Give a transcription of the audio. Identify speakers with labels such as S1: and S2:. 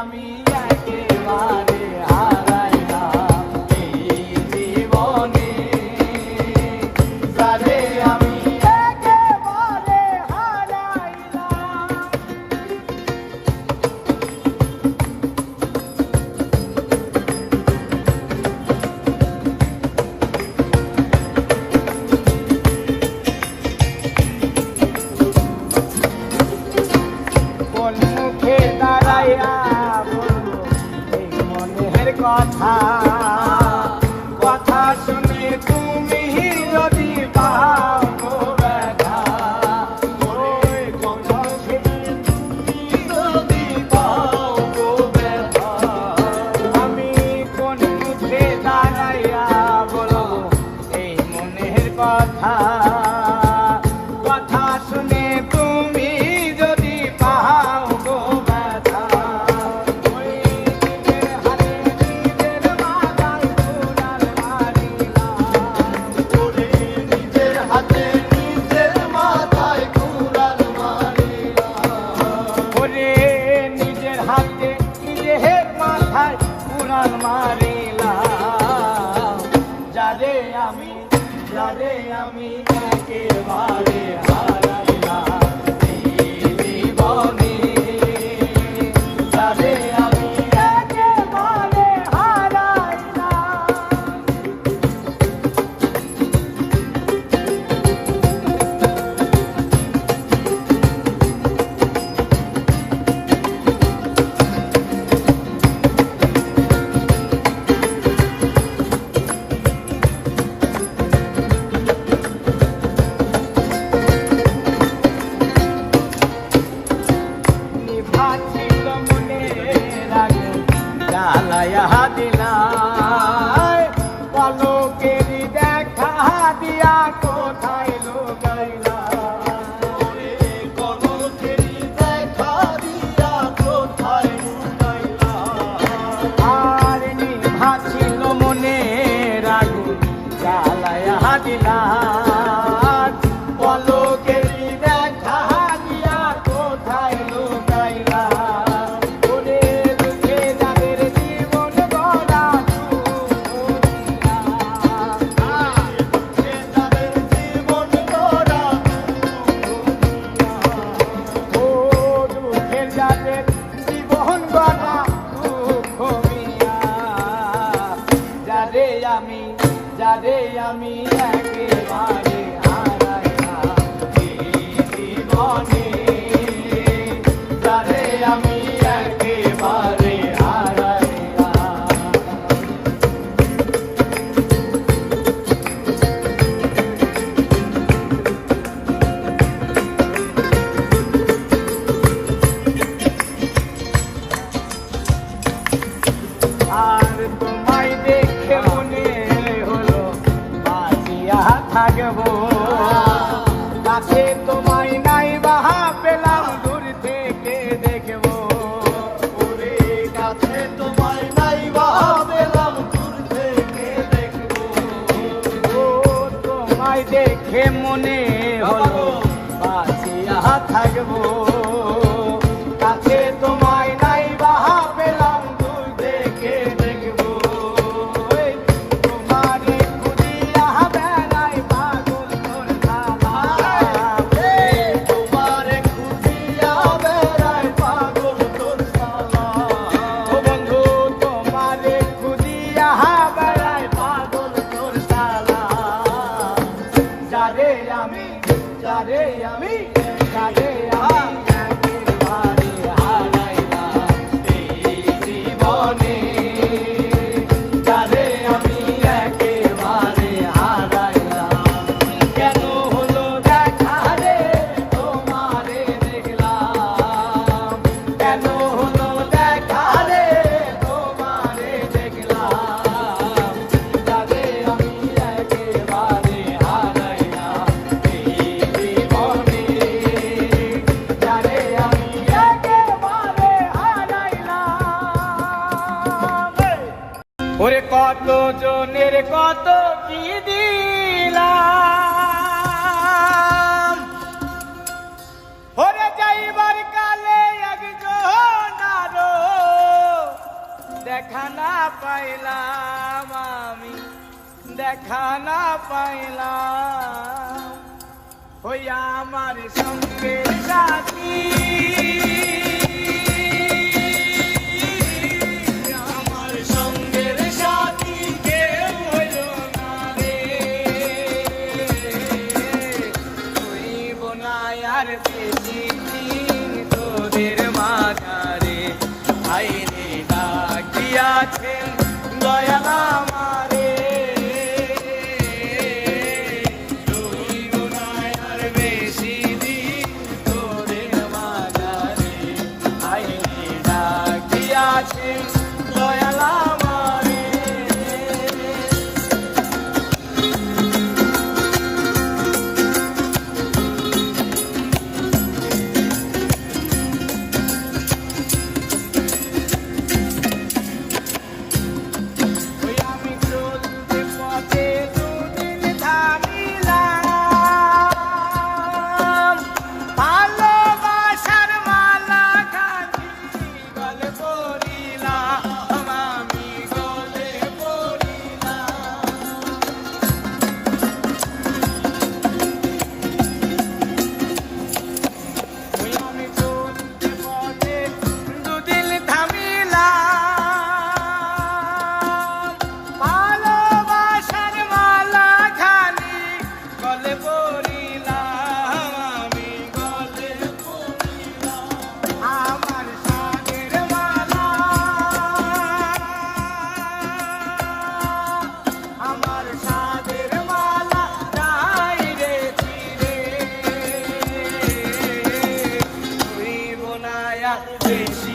S1: আমি একেবারে হারাইলাম এই জীবনে, যারে আমি একেবারে হারাইলাম। কোন মুখে দাঁড়াইয়া বলবো এই মনের কথা, কথা শুনে তুমি যদি পাও গো ব্যথা, ওই কথা শুনে তুমি যদি পাও গো ব্যথা, আমি কোন মুখে দাঁড়াইয়া বলবো এই মনের কথা, কথা শুনে তুমি যদি পাও গো ব্যথা, ওই নিজের হাতে নিজের মাথায় কুড়াল মারিলাম, ওরে নিজের হাতে নিজের মাথায় কুড়াল মারিলাম, ওরে নিজের হাতে নিজের মাথায় কুড়াল মারিলাম, যারে আমি একেবারে হারাইলাম এই জীবনে, যারে আমি একেবারে হারাইলাম। নিভাছিল মনের আগুন জ্বালাইয়া দিলাই, পলকেরই দেখা দিয়া কোথায় লুকাইলা, পলকেরই দেখা দিয়া কোথায় লুকাইলা, আর নিভাছিল মনের আগুন জ্বালাইয়া দিলাই, পলকেরই দেখা দিয়া কোথায় লুকাইলা, ওরে দুঃখে যাদের জীবন গড়া দুঃখিয়া, দুঃখে যাদের জীবন গড়া দুঃখিয়া, ও দুঃখে যাদের জীবন গড়া দুঃখিয়া, যারে আমি একেবারে হারাইলাম এই জীবনে, যারে আমি একেবারে হারাইলাম। আর তোমায় দেখে মনে হলো বাঁচিয়া থাকবো, কাছে তোমায় নাই বাহা পেলাম দূর থেকে দেখবো, ওরে কাছে তোমায় নাই বাহা পেলাম দূর থেকে দেখবো, ও তোমায় দেখে মনে হলো বাঁচিয়া থাকবো, কাছে তোমায় নাই বাহা পেলাম দূর থেকে দেখবো, তোমারে খুঁজিয়া বেড়াই পাগল তোর সালা, তোমারে খুঁজিয়া বেড়াই পাগল তোর সালা, ও বন্ধু তোমারে খুঁজিয়া বেড়াই পাগল তোর সালা, যারে আমি একেবারে হারাইলাম এই জীবনে, যারে আমি একেবারে হারাইলাম। কেন হলো দেখা রে তোমারে দেখলাম, কেন হলো দেখা রে তোমারে দেখলাম, যারে আমি একেবারে হারাইলাম এই জীবনে, যারে দেখা না পাইলাম ওই আমার সঙ্গে সাথী আমার সঙ্গের সাথী কেউ হইল না রে হইব না আর বেশি দিন তোদের মাঝারে ভাই রে ডাকিয়াছেন দয়াল আমারে হইব না আর বেশি দিন তোদের মাঝারে ভাই রে ডাকিয়াছেন দয়াল আমারে ওই আমি চলতে পথে দুদিন থামিলাম ভালোবাসার মালা খানি গলে পড়িলাম আমি গলে পড়িলাম ওই আমি চলতে পথে দুদিন থামিলাম ভালোবাসার মালা খানি গলে পড়িলাম আমি গলে পড়িলাম আমার সাদের মালা আমার সাদের মালা নাই রে চিরে হইব না আর বেশি